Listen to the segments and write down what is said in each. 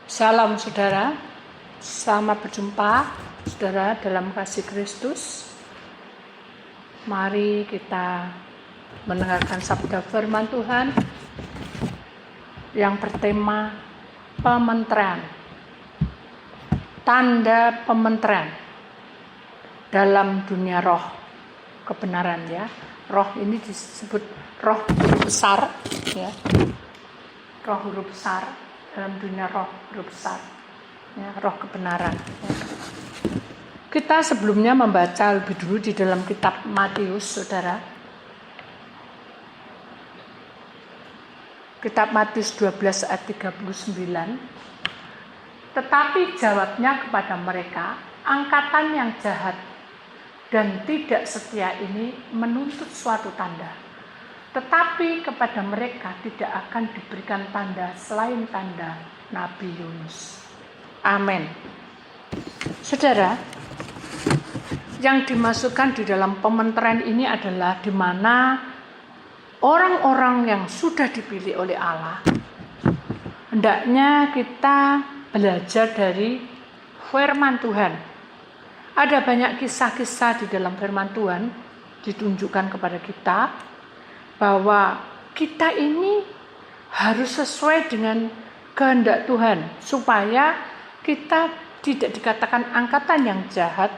Salam saudara, selamat berjumpa saudara dalam kasih Kristus. Mari kita mendengarkan sabda firman Tuhan yang bertema pementeran. Tanda pementeran dalam dunia roh kebenaran ya. Roh ini disebut roh huruf besar ya. Roh huruf besar dalam dunia roh huruf besar ya, roh kebenaran ya. Kita sebelumnya membaca lebih dulu di dalam kitab Matius saudara. Kitab Matius 12 ayat 39. Tetapi jawabnya kepada mereka, angkatan yang jahat dan tidak setia ini menuntut suatu tanda. Tetapi kepada mereka tidak akan diberikan tanda selain tanda Nabi Yunus. Amin. Saudara, yang dimasukkan di dalam pementeran ini adalah di mana orang-orang yang sudah dipilih oleh Allah, hendaknya kita belajar dari firman Tuhan. Ada banyak kisah-kisah di dalam firman Tuhan ditunjukkan kepada kita bahwa kita ini harus sesuai dengan kehendak Tuhan supaya kita tidak dikatakan angkatan yang jahat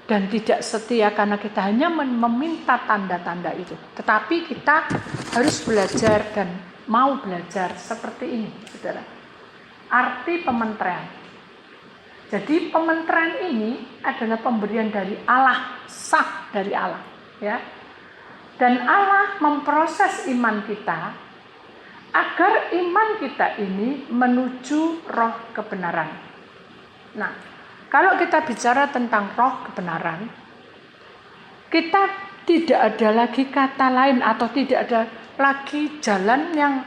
dan tidak setia karena kita hanya meminta tanda-tanda itu. Tetapi kita harus belajar dan mau belajar seperti ini, saudara. Arti pementeran. Jadi pementeran ini adalah pemberian dari Allah, sah dari Allah, ya. Dan Allah memproses iman kita agar iman kita ini menuju roh kebenaran. Nah, kalau kita bicara tentang roh kebenaran, kita tidak ada lagi kata lain atau tidak ada lagi jalan yang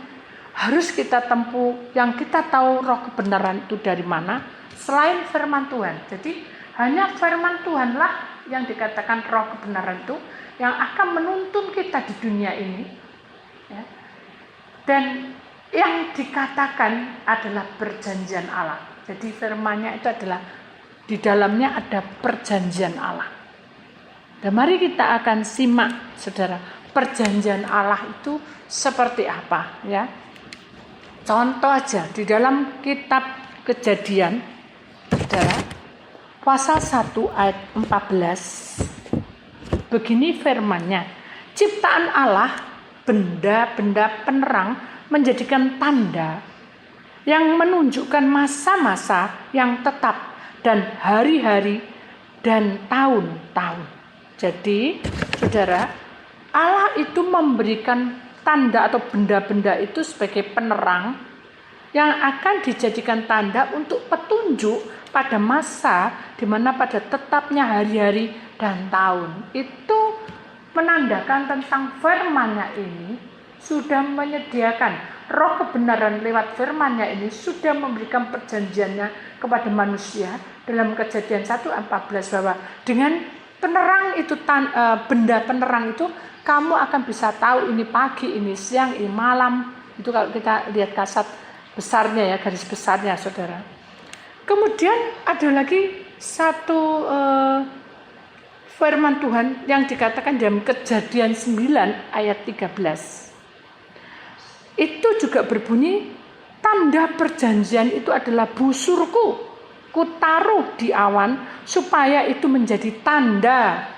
harus kita tempuh, yang kita tahu roh kebenaran itu dari mana, selain firman Tuhan. Jadi hanya firman Tuhanlah yang dikatakan roh kebenaran itu, yang akan menuntun kita di dunia ini ya. Dan yang dikatakan adalah perjanjian Allah. Jadi firman-Nya itu adalah di dalamnya ada perjanjian Allah. Dan mari kita akan simak saudara, perjanjian Allah itu seperti apa ya. Contoh aja di dalam kitab Kejadian saudara, pasal 1 ayat 14. Begini firman-Nya, ciptaan Allah, benda-benda penerang menjadikan tanda yang menunjukkan masa-masa yang tetap dan hari-hari dan tahun-tahun. Jadi, saudara, Allah itu memberikan tanda atau benda-benda itu sebagai penerang yang akan dijadikan tanda untuk petunjuk pada masa di mana pada tetapnya hari-hari dan tahun. Itu menandakan tentang firman-Nya ini sudah menyediakan roh kebenaran lewat firman-Nya ini sudah memberikan perjanjiannya kepada manusia dalam Kejadian 1:14 bahwa dengan penerang itu benda penerang itu kamu akan bisa tahu ini pagi, ini siang, ini malam. Itu kalau kita lihat kasat besarnya ya, garis besarnya saudara. Kemudian ada lagi satu firman Tuhan yang dikatakan dalam Kejadian 9 ayat 13. Itu juga berbunyi, tanda perjanjian itu adalah busurku, kutaruh di awan supaya itu menjadi tanda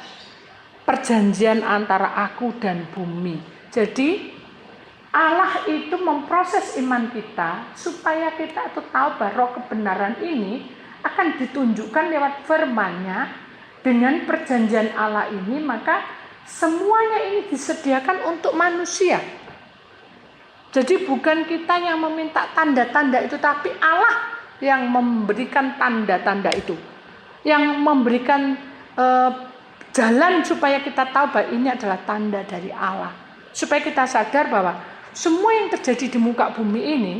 perjanjian antara aku dan bumi. Jadi Allah itu memproses iman kita supaya kita itu tahu bahwa roh kebenaran ini akan ditunjukkan lewat firman-Nya. Dengan perjanjian Allah ini maka semuanya ini disediakan untuk manusia. Jadi bukan kita yang meminta tanda-tanda itu, tapi Allah yang memberikan tanda-tanda itu, yang memberikan jalan supaya kita tahu bahwa ini adalah tanda dari Allah. Supaya kita sadar bahwa semua yang terjadi di muka bumi ini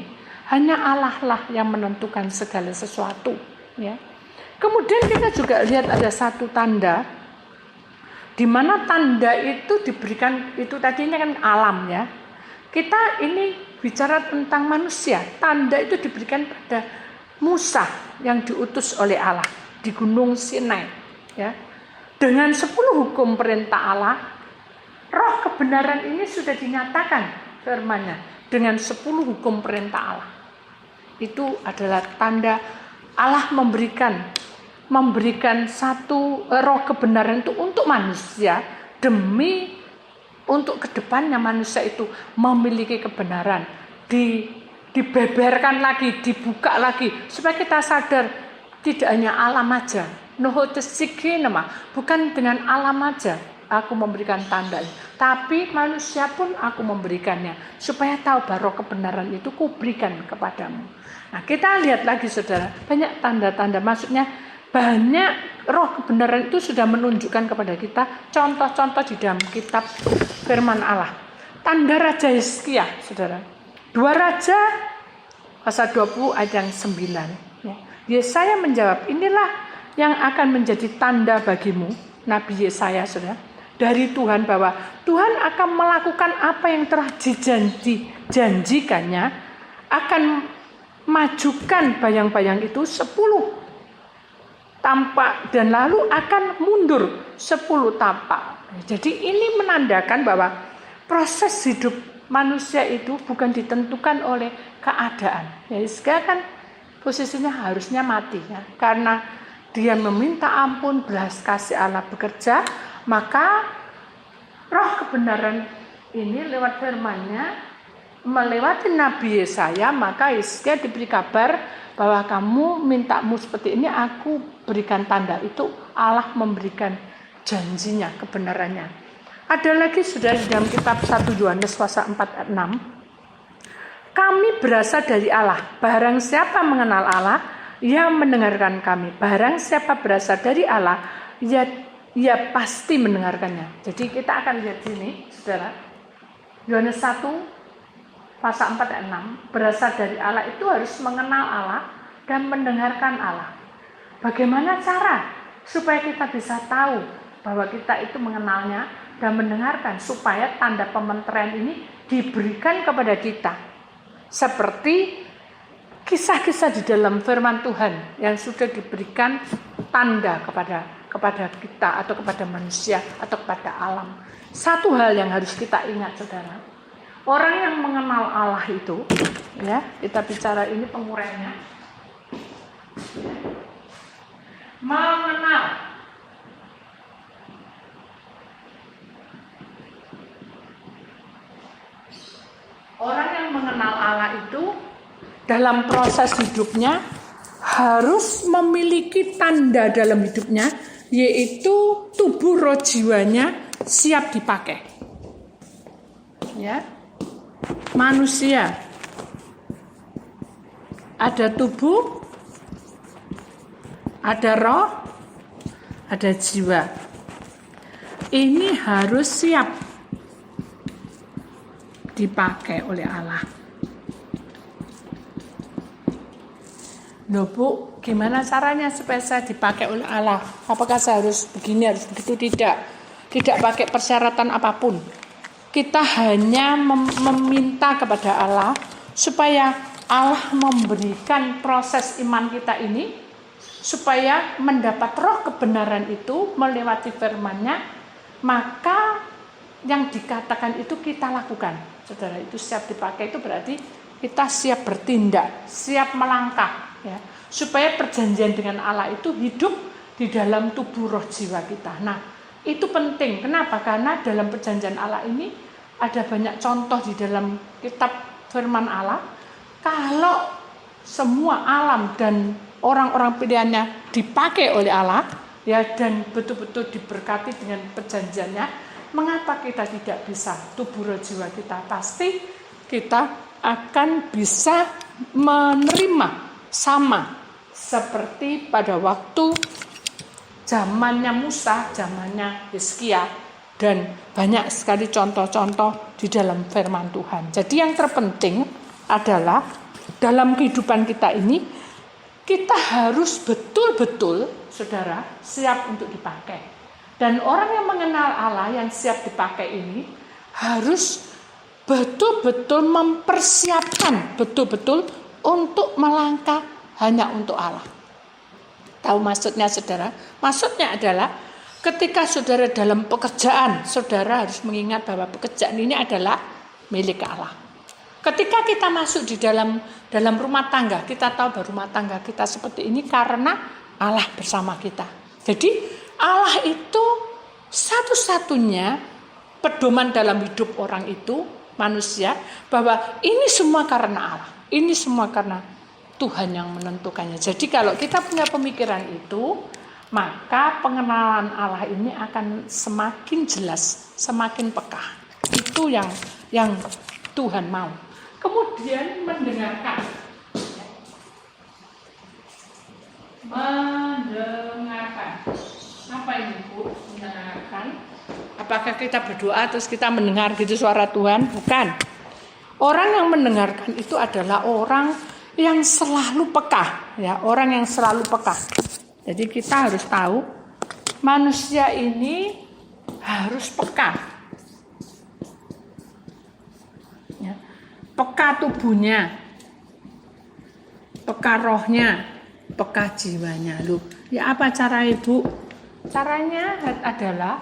hanya Allah lah yang menentukan segala sesuatu ya. Kemudian kita juga lihat ada satu tanda di mana tanda itu diberikan, itu tadinya kan alam ya. Kita ini bicara tentang manusia. Tanda itu diberikan pada Musa yang diutus oleh Allah di Gunung Sinai, ya. Dengan 10 hukum perintah Allah, roh kebenaran ini sudah dinyatakan firman-Nya dengan 10 hukum perintah Allah. Itu adalah tanda Allah memberikan satu roh kebenaran itu untuk manusia, demi untuk kedepannya manusia itu memiliki kebenaran, dibeberkan lagi, dibuka lagi, supaya kita sadar tidak hanya alam aja, bukan dengan alam aja aku memberikan tanda ini, tapi manusia pun aku memberikannya, supaya tahu bahwa kebenaran itu kuberikan kepadamu. Nah, kita lihat lagi saudara, banyak tanda-tanda, maksudnya banyak roh kebenaran itu sudah menunjukkan kepada kita contoh-contoh di dalam kitab firman Allah. Tanda Raja Hizkia, saudara. 2 Raja pasal 20 ayat yang 9. Ya. Yesaya menjawab, inilah yang akan menjadi tanda bagimu, Nabi Yesaya, saudara, dari Tuhan, bahwa Tuhan akan melakukan apa yang telah dijanjikannya, akan majukan bayang-bayang itu 10 tampak dan lalu akan mundur 10 tapak. Jadi ini menandakan bahwa proses hidup manusia itu bukan ditentukan oleh keadaan. Ya, Hizkia kan posisinya harusnya mati, ya. Karena dia meminta ampun, belas kasih Allah bekerja, maka roh kebenaran ini lewat firman-Nya melewati Nabi Yesaya, maka Hizkia diberi kabar bahwa kamu mintamu seperti ini, aku berikan tanda. Itu Allah memberikan janjinya, kebenarannya. Ada lagi sudah di dalam kitab 1 Yohanes pasal 4 ayat 6. Kami berasal dari Allah. Barang siapa mengenal Allah, ia mendengarkan kami. Barang siapa berasal dari Allah, ia pasti mendengarkannya. Jadi kita akan lihat sini, saudara. Yohanes 1 pasal 4 ayat 6, berasal dari Allah itu harus mengenal Allah dan mendengarkan Allah. Bagaimana cara supaya kita bisa tahu bahwa kita itu mengenalnya dan mendengarkan, supaya tanda pementerian ini diberikan kepada kita, seperti kisah-kisah di dalam firman Tuhan yang sudah diberikan tanda kepada kita atau kepada manusia atau kepada alam. Satu hal yang harus kita ingat, saudara, orang yang mengenal Allah itu, ya, kita bicara ini penguraiannya, mengenal orang yang mengenal Allah itu dalam proses hidupnya harus memiliki tanda dalam hidupnya, yaitu tubuh roh jiwanya siap dipakai. Ya. Manusia ada tubuh, ada roh, ada jiwa. Ini harus siap dipakai oleh Allah. Loh Bu, gimana caranya supaya saya dipakai oleh Allah? Apakah saya harus begini, harus begitu? Tidak pakai persyaratan apapun. Kita hanya meminta kepada Allah supaya Allah memberikan proses iman kita ini, supaya mendapat roh kebenaran itu melewati firman-Nya, maka yang dikatakan itu kita lakukan. Saudara, itu siap dipakai itu berarti kita siap bertindak, siap melangkah, ya, supaya perjanjian dengan Allah itu hidup di dalam tubuh roh jiwa kita. Nah, itu penting. Kenapa? Karena dalam perjanjian Allah ini ada banyak contoh di dalam kitab firman Allah. Kalau semua alam dan orang-orang pilihannya dipakai oleh Allah, ya, dan betul-betul diberkati dengan perjanjiannya, mengapa kita tidak bisa? Tubuh roh jiwa kita pasti kita akan bisa menerima sama seperti pada waktu zamannya Musa, zamannya Hizkia, dan banyak sekali contoh-contoh di dalam firman Tuhan. Jadi yang terpenting adalah dalam kehidupan kita ini, kita harus betul-betul, saudara, siap untuk dipakai. Dan orang yang mengenal Allah yang siap dipakai ini harus betul-betul mempersiapkan betul-betul untuk melangkah hanya untuk Allah. Tahu maksudnya saudara? Maksudnya adalah ketika saudara dalam pekerjaan, saudara harus mengingat bahwa pekerjaan ini adalah milik Allah. Ketika kita masuk di dalam rumah tangga, kita tahu bahwa rumah tangga kita seperti ini karena Allah bersama kita. Jadi Allah itu satu-satunya pedoman dalam hidup orang itu, manusia, bahwa ini semua karena Allah. Ini semua karena Tuhan yang menentukannya. Jadi kalau kita punya pemikiran itu, maka pengenalan Allah ini akan semakin jelas, semakin peka. Itu yang Tuhan mau. Kemudian mendengarkan. Mendengarkan. Apa ini, Bu? Mendengarkan. Apakah kita berdoa terus kita mendengar gitu suara Tuhan? Bukan. Orang yang mendengarkan itu adalah orang yang selalu peka, ya, orang yang selalu peka. Jadi kita harus tahu manusia ini harus peka. Ya. Peka tubuhnya, peka rohnya, peka jiwanya. Loh, ya apa cara Ibu? Caranya adalah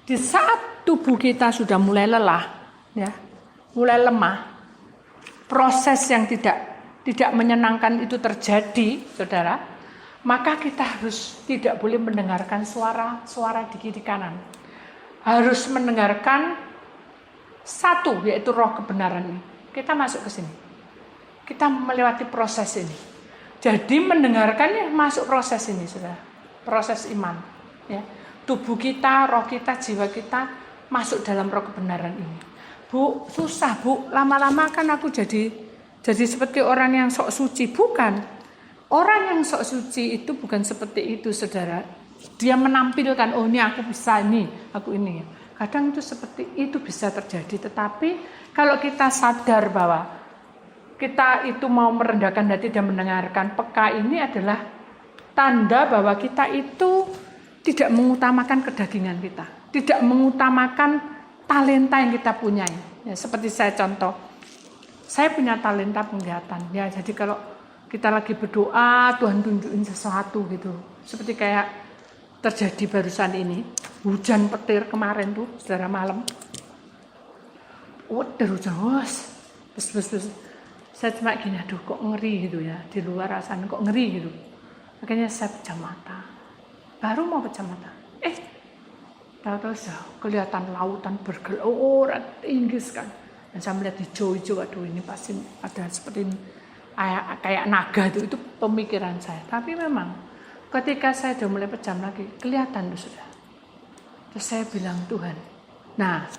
di saat tubuh kita sudah mulai lelah, ya, mulai lemah, proses yang tidak menyenangkan itu terjadi, saudara, maka kita harus tidak boleh mendengarkan suara di kiri kanan. Harus mendengarkan satu, yaitu roh kebenaran ini. Kita masuk ke sini. Kita melewati proses ini. Jadi mendengarkannya masuk proses ini, saudara. Proses iman. Ya. Tubuh kita, roh kita, jiwa kita masuk dalam roh kebenaran ini. Bu, susah Bu, lama-lama kan aku jadi seperti orang yang sok suci. Bukan, orang yang sok suci itu bukan seperti itu, saudara. Dia menampilkan, oh ini aku bisa, ini aku ini. Kadang itu seperti itu bisa terjadi. Tetapi kalau kita sadar bahwa kita itu mau merendahkan hati dan mendengarkan, peka ini adalah tanda bahwa kita itu tidak mengutamakan kedagingan kita, tidak mengutamakan talenta yang kita punya. Ya, seperti saya contoh, saya punya talenta penglihatan. Ya, jadi kalau kita lagi berdoa, Tuhan tunjukin sesuatu gitu. Seperti kayak terjadi barusan ini, hujan petir kemarin tuh, saudara, malam. Hujan, bes. Saya cuma gini, aduh kok ngeri gitu ya, di luar rasanya kok ngeri gitu. Akhirnya saya pejam mata, baru mau pejam mata, tahu-tahu kelihatan lautan bergelora tinggi sekali. Dan saya melihat hijau-hijau, aduh ini pasti ada seperti ini, kayak naga itu pemikiran saya. Tapi memang ketika saya sudah mulai pejam lagi, kelihatan tuh sudah. Terus saya bilang, Tuhan, nah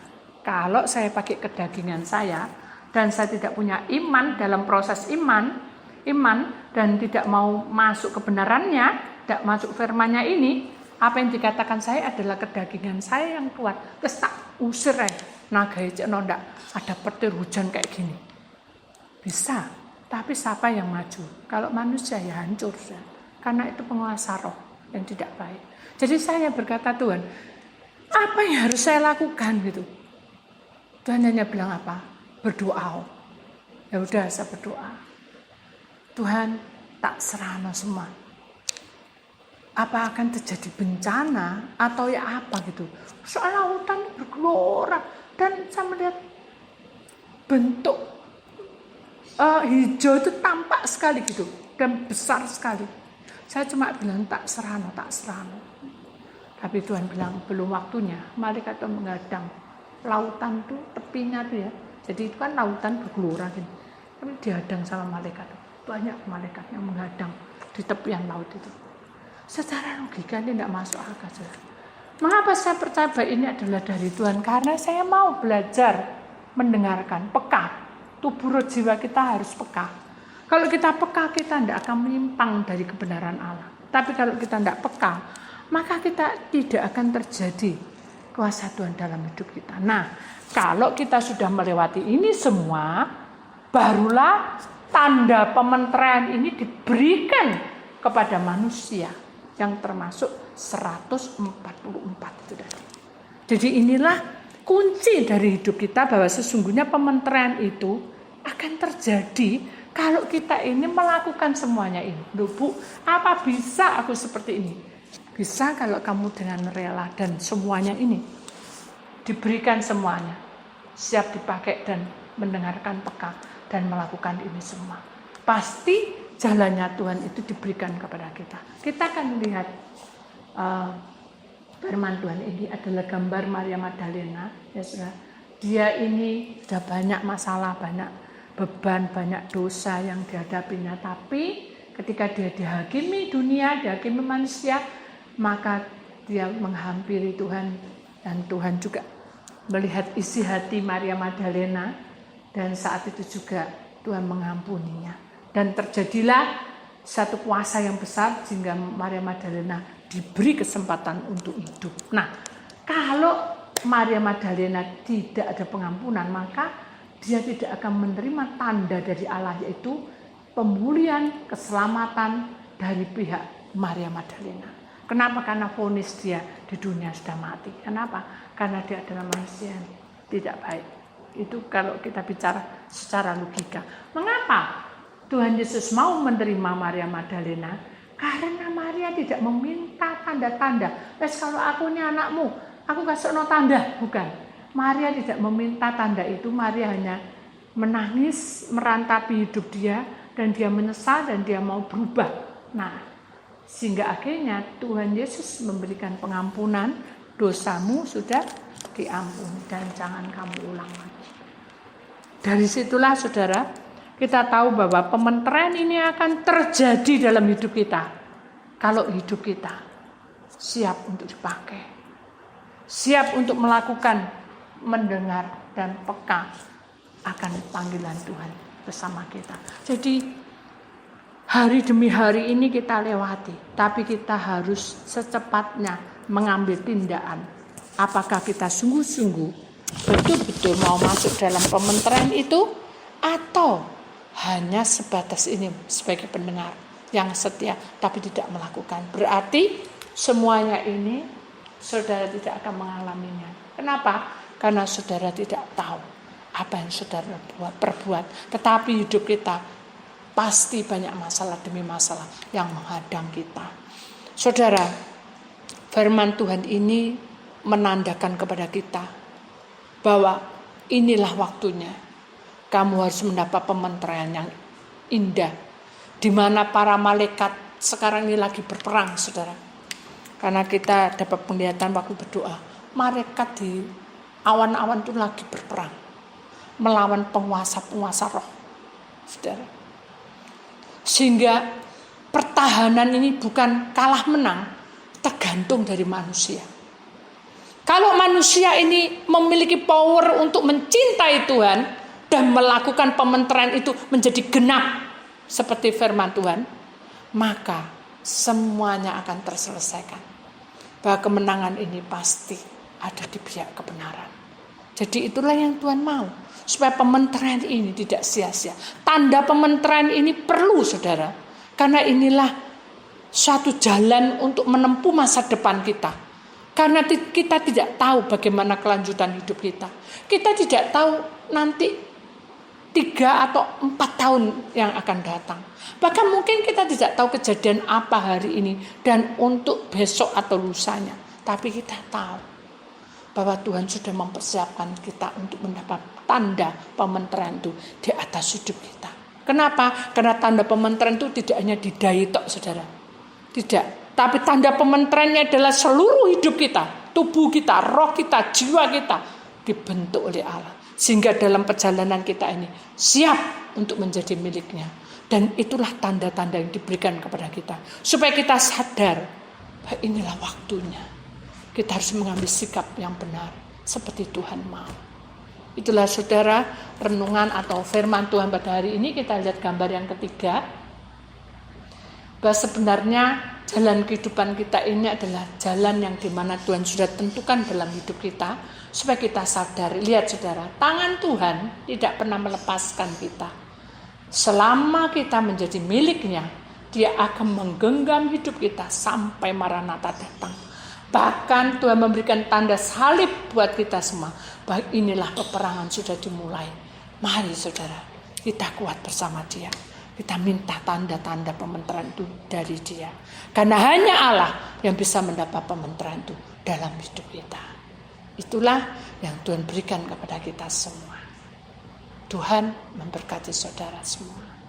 kalau saya pakai kedagingan saya dan saya tidak punya iman dalam proses iman dan tidak mau masuk kebenarannya, tidak masuk firman-Nya ini, apa yang dikatakan saya adalah kedagingan saya yang kuat. Terus tak usir naga itu, ndak ada petir hujan kayak gini. Bisa, tapi siapa yang maju? Kalau manusia ya hancur. Karena itu penguasa roh yang tidak baik. Jadi saya berkata, Tuhan, apa yang harus saya lakukan gitu? Tuhan hanya bilang apa? Berdoa. Ya udah, saya berdoa. Tuhan, tak serahno semua. Apa akan terjadi bencana atau ya apa gitu. Soal lautan bergelora dan saya melihat bentuk hijau itu tampak sekali gitu dan besar sekali. Saya cuma bilang tak serano. Tapi Tuhan bilang belum waktunya. Malaikat itu menghadang lautan tuh tepinya tuh ya. Jadi itu kan lautan bergelora gitu. Tapi dihadang sama malaikat. Banyak malaikat yang menghadang di tepian laut itu. Secara logika ini tidak masuk akal. Mengapa saya percaya bahwa ini adalah dari Tuhan? Karena saya mau belajar mendengarkan, peka. Tubuh roh jiwa kita harus peka. Kalau kita peka, kita tidak akan menyimpang dari kebenaran Allah. Tapi kalau kita tidak peka, maka kita tidak akan terjadi kuasa Tuhan dalam hidup kita. Nah, kalau kita sudah melewati ini semua, barulah tanda pementeraan ini diberikan kepada manusia yang termasuk 144 itu tadi. Jadi inilah kunci dari hidup kita bahwa sesungguhnya pementerian itu akan terjadi kalau kita ini melakukan semuanya ini. Loh Bu, apa bisa aku seperti ini? Bisa kalau kamu dengan rela dan semuanya ini diberikan semuanya. Siap dipakai dan mendengarkan peka dan melakukan ini semua. Pasti jalannya Tuhan itu diberikan kepada kita. Kita akan lihat firman Tuhan ini adalah gambar Maria Magdalena. Ya saudara, dia ini sudah banyak masalah, banyak beban, banyak dosa yang dihadapinya. Tapi ketika dia dihakimi dunia, dihakimi manusia, maka dia menghampiri Tuhan. Dan Tuhan juga melihat isi hati Maria Magdalena. Dan saat itu juga Tuhan mengampuninya. Dan terjadilah satu kuasa yang besar sehingga Maria Magdalena diberi kesempatan untuk hidup. Nah, kalau Maria Magdalena tidak ada pengampunan, maka dia tidak akan menerima tanda dari Allah, yaitu pemulihan, keselamatan dari pihak Maria Magdalena. Kenapa? Karena vonis dia di dunia sudah mati. Kenapa? Karena dia adalah manusia yang tidak baik. Itu kalau kita bicara secara logika. Mengapa Tuhan Yesus mau menerima Maria Magdalena? Karena Maria tidak meminta tanda-tanda. Kalau aku ini anakmu, aku kasih no tanda. Bukan. Maria tidak meminta tanda itu. Maria hanya menangis, merantapi hidup dia, dan dia menyesal dan dia mau berubah. Nah, sehingga akhirnya Tuhan Yesus memberikan pengampunan, dosamu sudah diampuni dan jangan kamu ulang lagi. Dari situlah saudara, kita tahu bahwa pementerian ini akan terjadi dalam hidup kita. Kalau hidup kita siap untuk dipakai, siap untuk melakukan, mendengar dan peka akan panggilan Tuhan bersama kita. Jadi hari demi hari ini kita lewati, tapi kita harus secepatnya mengambil tindakan. Apakah kita sungguh-sungguh betul-betul mau masuk dalam pementerian itu, atau hanya sebatas ini sebagai pendengar yang setia tapi tidak melakukan. Berarti semuanya ini saudara tidak akan mengalaminya. Kenapa? Karena saudara tidak tahu apa yang saudara perbuat. Tetapi hidup kita pasti banyak masalah demi masalah yang menghadang kita. Saudara, firman Tuhan ini menandakan kepada kita bahwa inilah waktunya. Kamu harus mendapat pementerian yang indah, di mana para malaikat sekarang ini lagi berperang, saudara. Karena kita dapat penglihatan waktu berdoa, malaikat di awan-awan itu lagi berperang, melawan penguasa-penguasa roh, saudara. Sehingga pertahanan ini bukan kalah menang, tergantung dari manusia. Kalau manusia ini memiliki power untuk mencintai Tuhan dan melakukan pementerian itu menjadi genap seperti firman Tuhan, maka semuanya akan terselesaikan. Bahwa kemenangan ini pasti ada di pihak kebenaran. Jadi itulah yang Tuhan mau, supaya pementerian ini tidak sia-sia. Tanda pementerian ini perlu, saudara, karena inilah suatu jalan untuk menempuh masa depan kita. Karena kita tidak tahu bagaimana kelanjutan hidup kita. Kita tidak tahu nanti 3 atau 4 tahun yang akan datang. Bahkan mungkin kita tidak tahu kejadian apa hari ini dan untuk besok atau lusanya. Tapi kita tahu bahwa Tuhan sudah mempersiapkan kita untuk mendapat tanda pementerian itu di atas hidup kita. Kenapa? Karena tanda pementerian itu tidak hanya di dai tok, saudara. Tidak. Tapi tanda pementeriannya adalah seluruh hidup kita. Tubuh kita, roh kita, jiwa kita dibentuk oleh Allah. Sehingga dalam perjalanan kita ini siap untuk menjadi miliknya. Dan itulah tanda-tanda yang diberikan kepada kita. Supaya kita sadar bahwa inilah waktunya. Kita harus mengambil sikap yang benar seperti Tuhan mau. Itulah saudara renungan atau firman Tuhan pada hari ini. Kita lihat gambar yang ketiga. Bahwa sebenarnya jalan kehidupan kita ini adalah jalan yang dimana Tuhan sudah tentukan dalam hidup kita. Supaya kita sadar. Lihat saudara, tangan Tuhan tidak pernah melepaskan kita. Selama kita menjadi miliknya, Dia akan menggenggam hidup kita sampai Maranatha datang. Bahkan Tuhan memberikan tanda salib buat kita semua. Bahwa inilah peperangan sudah dimulai. Mari saudara, kita kuat bersama Dia. Kita minta tanda-tanda pementeran itu dari Dia. Karena hanya Allah yang bisa mendapat pementeran itu dalam hidup kita. Itulah yang Tuhan berikan kepada kita semua. Tuhan memberkati saudara semua.